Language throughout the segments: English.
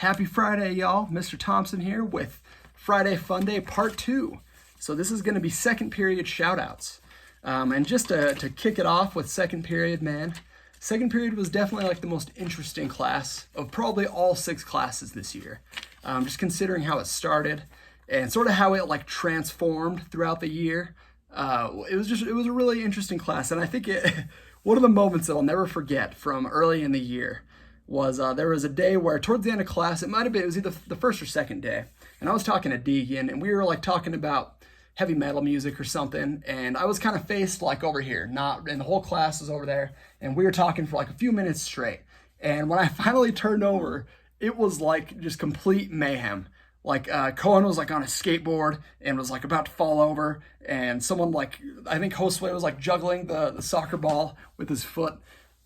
Happy Friday, y'all. Mr. Thompson here with Friday Fun Day Part 2. So this is going to be second period shoutouts. And just to kick it off with second period, man, second period was definitely like the most interesting class of probably all 6 classes this year. Just considering how it started and sort of how it like transformed throughout the year. It was a really interesting class, and I think one of the moments that I'll never forget from early in the year was there was a day where towards the end of class, it was either the first or second day, and I was talking to Deegan, and we were like talking about heavy metal music or something, and I was kind of faced like over here, and the whole class was over there, and we were talking for like a few minutes straight, and when I finally turned over, it was like just complete mayhem. Like Cohen was like on a skateboard and was like about to fall over, and someone like, I think Josue was like juggling the soccer ball with his foot,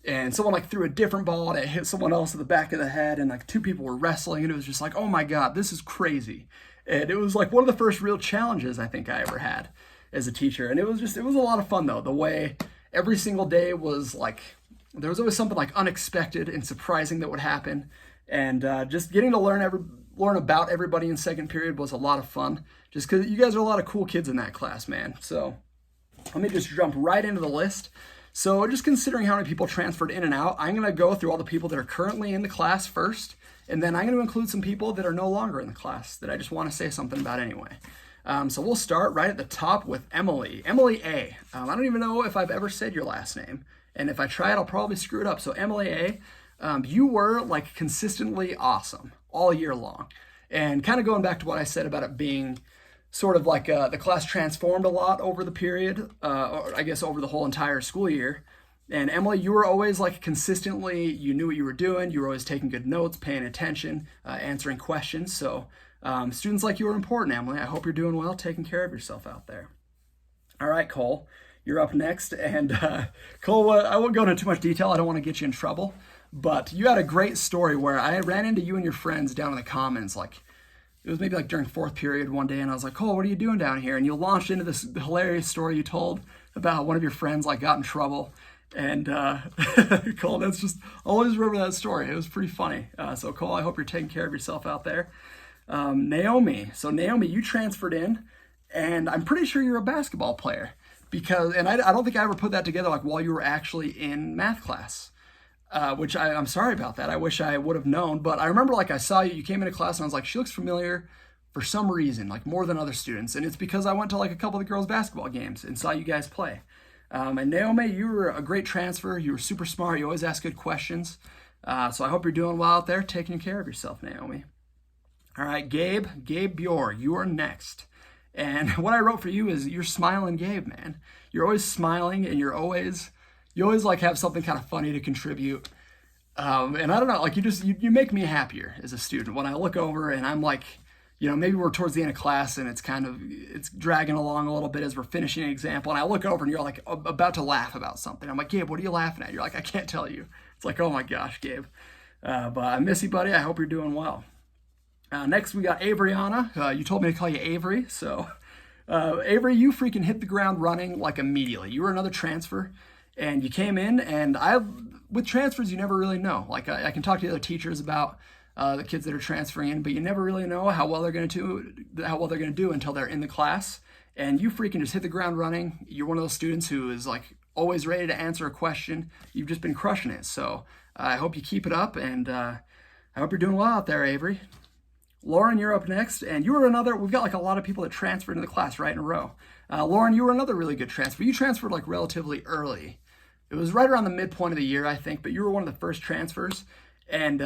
and someone like threw a different ball and it hit someone else in the back of the head, and like 2 people were wrestling, and it was just like, oh my God, this is crazy. And it was like one of the first real challenges I think I ever had as a teacher, and it was a lot of fun though. The way every single day was like, there was always something like unexpected and surprising that would happen, and just getting to learn about everybody in second period was a lot of fun, just because you guys are a lot of cool kids in that class, man. So let me just jump right into the list. So just considering how many people transferred in and out, I'm going to go through all the people that are currently in the class first, and then I'm going to include some people that are no longer in the class that I just want to say something about anyway. So we'll start right at the top with Emily A. I don't even know if I've ever said your last name, and if I try it, I'll probably screw it up. So Emily A., you were like consistently awesome all year long. And kind of going back to what I said about it being sort of like the class transformed a lot over the period, or I guess over the whole entire school year. And Emily, you were always like consistently, you knew what you were doing. You were always taking good notes, paying attention, answering questions. So students like you were important, Emily. I hope you're doing well, taking care of yourself out there. All right, Cole, you're up next. And Cole, I won't go into too much detail. I don't want to get you in trouble. But you had a great story where I ran into you and your friends down in the commons, like it was maybe like during 4th period one day, and I was like, Cole, what are you doing down here? And you launched into this hilarious story you told about how one of your friends like got in trouble. And Cole, that's just, I'll always remember that story. It was pretty funny. So Cole, I hope you're taking care of yourself out there. Naomi. So Naomi, you transferred in, and I'm pretty sure you're a basketball player and I don't think I ever put that together like while you were actually in math class. Which I'm sorry about that. I wish I would have known, but I remember like I saw you came into class and I was like, she looks familiar for some reason, like more than other students. And it's because I went to like a couple of the girls' basketball games and saw you guys play. And Naomi, you were a great transfer. You were super smart. You always ask good questions. So I hope you're doing well out there, taking care of yourself, Naomi. All right, Gabe Bjor, you are next. And what I wrote for you is you're smiling Gabe, man. You're always smiling, and you always like have something kind of funny to contribute. And I don't know, like you make me happier as a student when I look over and I'm like, maybe we're towards the end of class and it's dragging along a little bit as we're finishing an example. And I look over and you're like about to laugh about something. I'm like, Gabe, what are you laughing at? You're like, I can't tell you. It's like, oh my gosh, Gabe. But I miss you, buddy. I hope you're doing well. Next, we got Averiana. You told me to call you Avery. So Avery, you freaking hit the ground running like immediately. You were another transfer. And you came in, and with transfers, you never really know. Like I can talk to the other teachers about the kids that are transferring in, but you never really know how well they're going to do until they're in the class. And you freaking just hit the ground running. You're one of those students who is like always ready to answer a question. You've just been crushing it. So I hope you keep it up, and I hope you're doing well out there, Avery. Lauren, you're up next, and you were another. We've got like a lot of people that transferred into the class right in a row. Lauren, you were another really good transfer. You transferred like relatively early. It was right around the midpoint of the year, I think, but you were one of the first transfers. And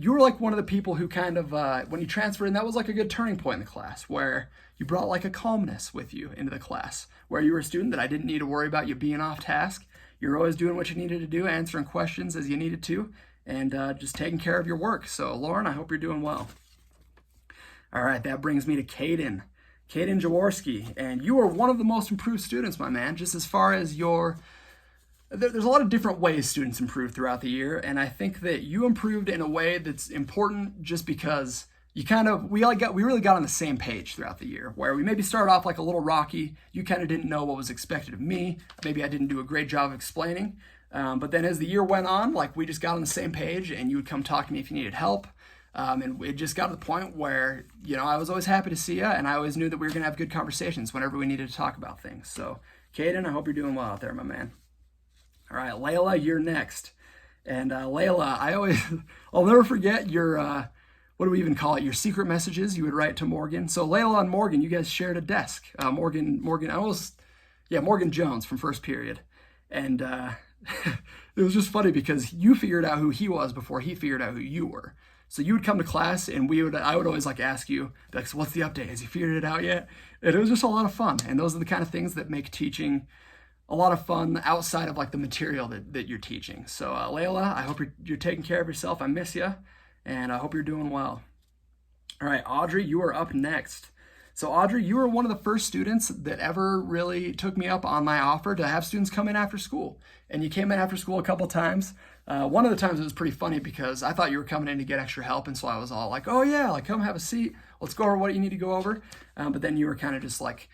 you were like one of the people who kind of, when you transferred in, that was like a good turning point in the class where you brought like a calmness with you into the class, where you were a student that I didn't need to worry about you being off task. You're always doing what you needed to do, answering questions as you needed to, and just taking care of your work. So, Lauren, I hope you're doing well. All right, that brings me to Caden Jaworski. And you are one of the most improved students, my man, just as far as there's a lot of different ways students improve throughout the year, and I think that you improved in a way that's important just because we really got on the same page throughout the year, where we maybe started off like a little rocky. You kind of didn't know what was expected of me. Maybe I didn't do a great job of explaining, but then as the year went on, like we just got on the same page, and you would come talk to me if you needed help. And it just got to the point where, I was always happy to see you, and I always knew that we were going to have good conversations whenever we needed to talk about things. So, Caden, I hope you're doing well out there, my man. All right, Layla, you're next. And Layla, I'll never forget your, what do we even call it? Your secret messages you would write to Morgan. So Layla and Morgan, you guys shared a desk. Morgan Jones from first period. And it was just funny because you figured out who he was before he figured out who you were. So you would come to class and I would always ask you, like, so what's the update? Has he figured it out yet? And it was just a lot of fun. And those are the kind of things that make teaching a lot of fun outside of the material that you're teaching. So Layla, I hope you're taking care of yourself. I miss you, and I hope you're doing well. All right, Audrey, you are up next. So Audrey, you were one of the first students that ever really took me up on my offer to have students come in after school. And you came in after school a couple times. One of the times it was pretty funny because I thought you were coming in to get extra help. And so I was all like, oh yeah, come have a seat. Let's go over what you need to go over. But then you were kind of just like,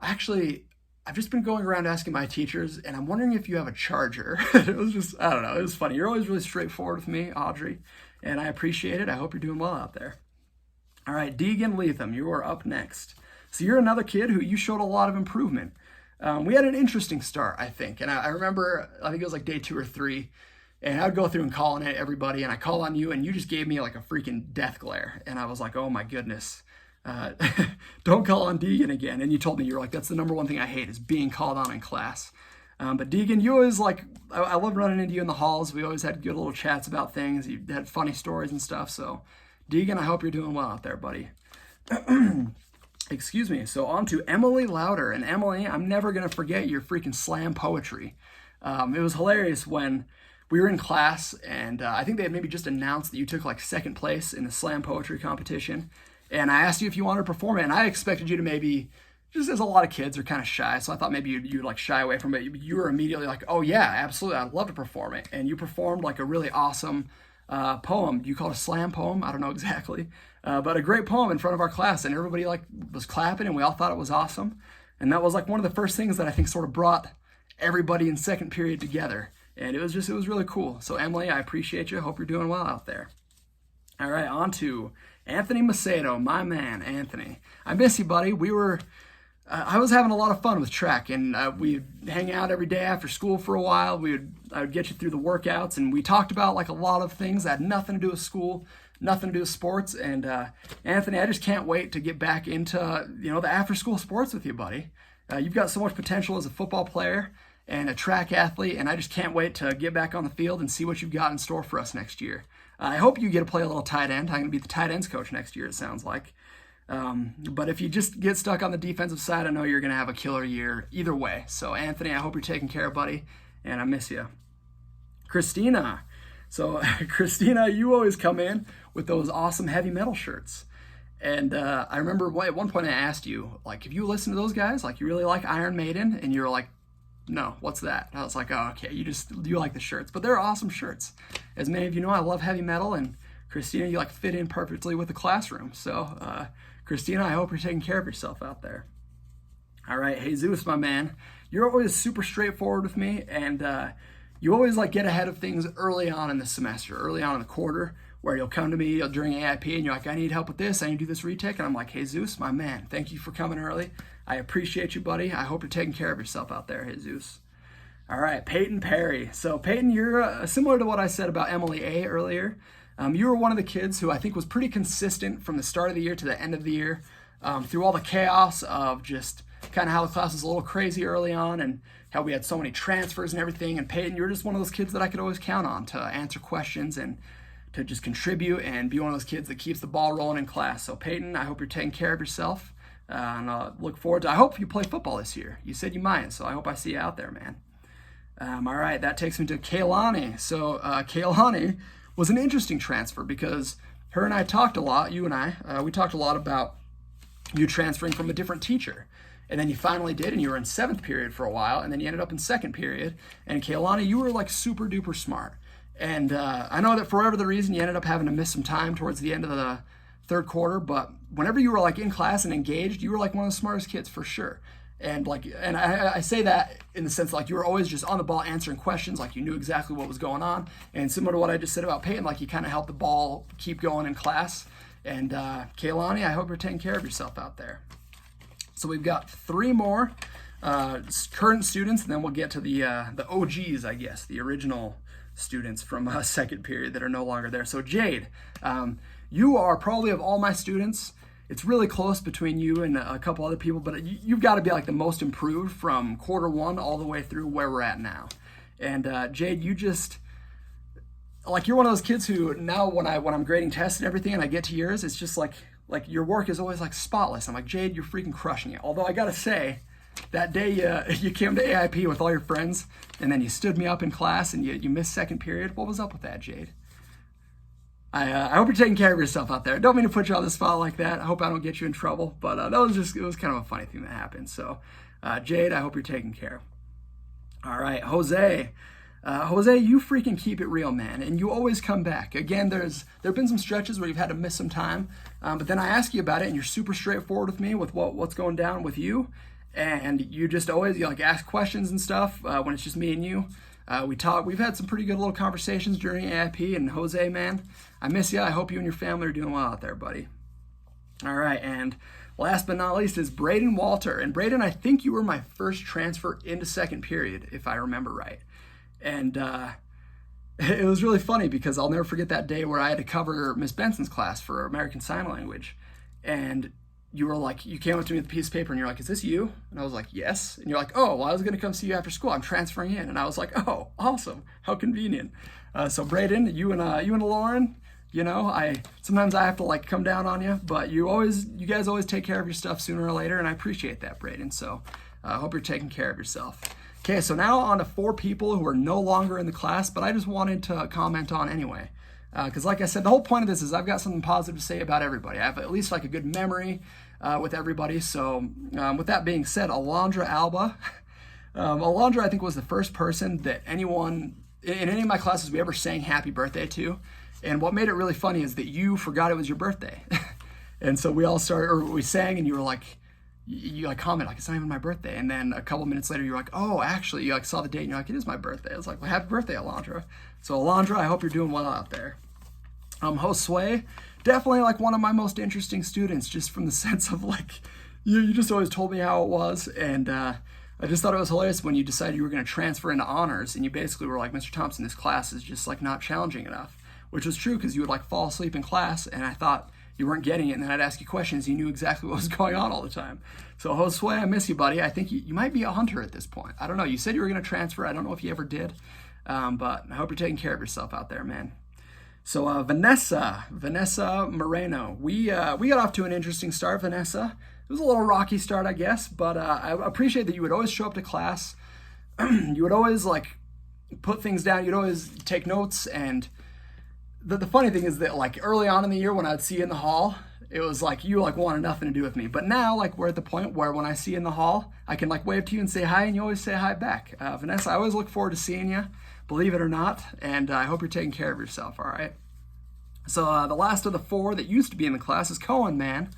actually, I've just been going around asking my teachers and I'm wondering if you have a charger. It was just, I don't know. It was funny. You're always really straightforward with me, Audrey, and I appreciate it. I hope you're doing well out there. All right, Deegan Leatham, you are up next. So you're another kid who you showed a lot of improvement. We had an interesting start, I think. And I remember, I think it was day 2 or 3, and I would go through and call on everybody, and I call on you, and you just gave me a freaking death glare. And I was like, oh my goodness, don't call on Deegan again. And you told me, you were like, that's the number one thing I hate is being called on in class. But Deegan, you always I love running into you in the halls. We always had good little chats about things. You had funny stories and stuff. So Deegan, I hope you're doing well out there, buddy. Excuse me. So on to Emily Louder. And Emily, I'm never going to forget your freaking slam poetry. It was hilarious when we were in class, and I think they had maybe just announced that you took second place in the slam poetry competition. And I asked you if you wanted to perform it, and I expected you to maybe, just as a lot of kids are kind of shy, so I thought maybe you'd shy away from it. You were immediately like, oh yeah, absolutely, I'd love to perform it. And you performed a really awesome poem. You called it a slam poem? I don't know exactly. But a great poem in front of our class, and everybody was clapping, and we all thought it was awesome. And that was one of the first things that I think sort of brought everybody in second period together. And it was really cool. So Emily, I appreciate you. Hope you're doing well out there. All right, on to Anthony Macedo, my man, Anthony. I miss you, buddy. I was having a lot of fun with track, and we'd hang out every day after school for a while. I would get you through the workouts, and we talked about a lot of things that had nothing to do with school, nothing to do with sports. And Anthony, I just can't wait to get back into the after-school sports with you, buddy. You've got so much potential as a football player and a track athlete, and I just can't wait to get back on the field and see what you've got in store for us next year. I hope you get to play a little tight end. I'm going to be the tight ends coach next year, it sounds like. But if you just get stuck on the defensive side, I know you're going to have a killer year either way. So, Anthony, I hope you're taking care of, buddy, and I miss you. Christina. So, Christina, you always come in with those awesome heavy metal shirts. And I remember at one point I asked you, if you listen to those guys, you really like Iron Maiden? And you were like, no, what's that? And I was like, oh, okay, you like the shirts. But they're awesome shirts. As many of you know, I love heavy metal, and Christina, you fit in perfectly with the classroom. So, Christina, I hope you're taking care of yourself out there. All right, Jesus, my man, you're always super straightforward with me, and you always get ahead of things early on in the semester, early on in the quarter, where you'll come to me during AIP, and you're like, I need help with this, I need to do this retake, and I'm like, Jesus, my man, thank you for coming early. I appreciate you, buddy. I hope you're taking care of yourself out there, Jesus. All right, Peyton Perry. So, Peyton, you're similar to what I said about Emily A. earlier. You were one of the kids who I think was pretty consistent from the start of the year to the end of the year, through all the chaos of just kind of how the class was a little crazy early on and how we had so many transfers and everything. And Peyton, you're just one of those kids that I could always count on to answer questions and to just contribute and be one of those kids that keeps the ball rolling in class. So, Peyton, I hope you're taking care of yourself. And look forward to, I hope you play football this year. You said you might, so I hope I see you out there, man. All right, that takes me to Kaylani. So Kaylani was an interesting transfer because her and I talked a lot, you and I, we talked a lot about you transferring from a different teacher. And then you finally did, and you were in 7th period for a while, and then you ended up in 2nd period. And Kaylani, you were super duper smart. And I know that for whatever the reason, you ended up having to miss some time towards the end of the 3rd quarter, but whenever you were in class and engaged, you were one of the smartest kids for sure. And I say that in the sense like you were always just on the ball answering questions, like you knew exactly what was going on. And similar to what I just said about Peyton, like you kind of helped the ball keep going in class. And Kaylani, I hope you're taking care of yourself out there. So we've got 3 more current students, and then we'll get to the OGs, I guess, the original students from second period that are no longer there. So Jade, you are probably, of all my students, it's really close between you and a couple other people, but you've got to be like the most improved from quarter 1 all the way through where we're at now. And Jade, you just, like, you're one of those kids who now when I'm grading tests and everything and I get to yours, it's just like your work is always like spotless. I'm like, Jade, you're freaking crushing it. Although I got to say, that day you came to AIP with all your friends and then you stood me up in class and you missed second period. What was up with that, Jade? I hope you're taking care of yourself out there. I don't mean to put you on the spot like that. I hope I don't get you in trouble, but it was kind of a funny thing that happened. So, Jade, I hope you're taken care of. All right, Jose. Jose, you freaking keep it real, man, and you always come back. Again, there have been some stretches where you've had to miss some time, but then I ask you about it, and you're super straightforward with me with what's going down with you, and you just always ask questions and stuff when it's just me and you. We talk. We've had some pretty good little conversations during AIP, and Jose, man, I miss you. I hope you and your family are doing well out there, buddy. All right, and last but not least is Braden Walter. And Braden, I think you were my first transfer into second period, if I remember right. And it was really funny because I'll never forget that day where I had to cover Miss Benson's class for American Sign Language. And you were like, you came up to me with a piece of paper and you're like, is this you? And I was like, yes. And you're like, oh, well, I was going to come see you after school. I'm transferring in. And I was like, oh, awesome. How convenient. So Braden, you and Lauren, sometimes I have to come down on you, but you guys always take care of your stuff sooner or later. And I appreciate that, Braden. So I hope you're taking care of yourself. Okay, so now on to 4 people who are no longer in the class, but I just wanted to comment on anyway. Because like I said, the whole point of this is I've got something positive to say about everybody. I have at least a good memory with everybody. So with that being said, Alondra Alba. Alondra, I think, was the first person that anyone, in any of my classes, we ever sang happy birthday to. And what made it really funny is that you forgot it was your birthday. And so we sang and you were like, you comment it's not even my birthday, and then a couple minutes later you're like, oh, actually, you saw the date and you're like, it is my birthday. I was like, well, happy birthday, Alondra. So Alondra, I hope you're doing well out there. Josue, definitely one of my most interesting students, just from the sense of you just always told me how it was, and I just thought it was hilarious when you decided you were going to transfer into honors, and you basically were like, Mr. Thompson, this class is just not challenging enough, which was true because you would fall asleep in class, and I thought you weren't getting it, and then I'd ask you questions. You knew exactly what was going on all the time. So Josue, I miss you, buddy. I think you might be a hunter at this point. I don't know. You said you were going to transfer. I don't know if you ever did, but I hope you're taking care of yourself out there, man. So Vanessa Moreno. We got off to an interesting start, Vanessa. It was a little rocky start, I guess, but I appreciate that you would always show up to class. You would always put things down. You'd always take notes, and the funny thing is that early on in the year when I'd see you in the hall, it was you wanted nothing to do with me. But now we're at the point where when I see you in the hall, I can wave to you and say hi, and you always say hi back. Vanessa, I always look forward to seeing you, believe it or not, and I hope you're taking care of yourself, all right? So the last of the 4 that used to be in the class is Cohen, man.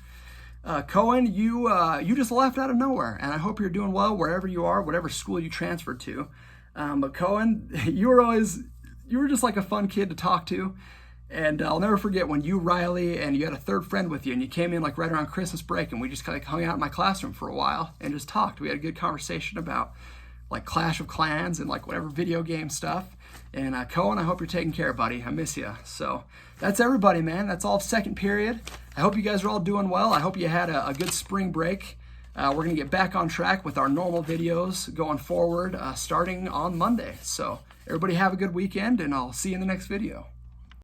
Cohen, you just left out of nowhere, and I hope you're doing well wherever you are, whatever school you transferred to. But Cohen, you were just a fun kid to talk to. And I'll never forget when you, Riley, and you had a third friend with you, and you came in right around Christmas break, and we just hung out in my classroom for a while and just talked. We had a good conversation about Clash of Clans and whatever video game stuff. And Cohen, I hope you're taking care, buddy. I miss you. So that's everybody, man. That's all of second period. I hope you guys are all doing well. I hope you had a good spring break. We're going to get back on track with our normal videos going forward, starting on Monday. So everybody have a good weekend, and I'll see you in the next video.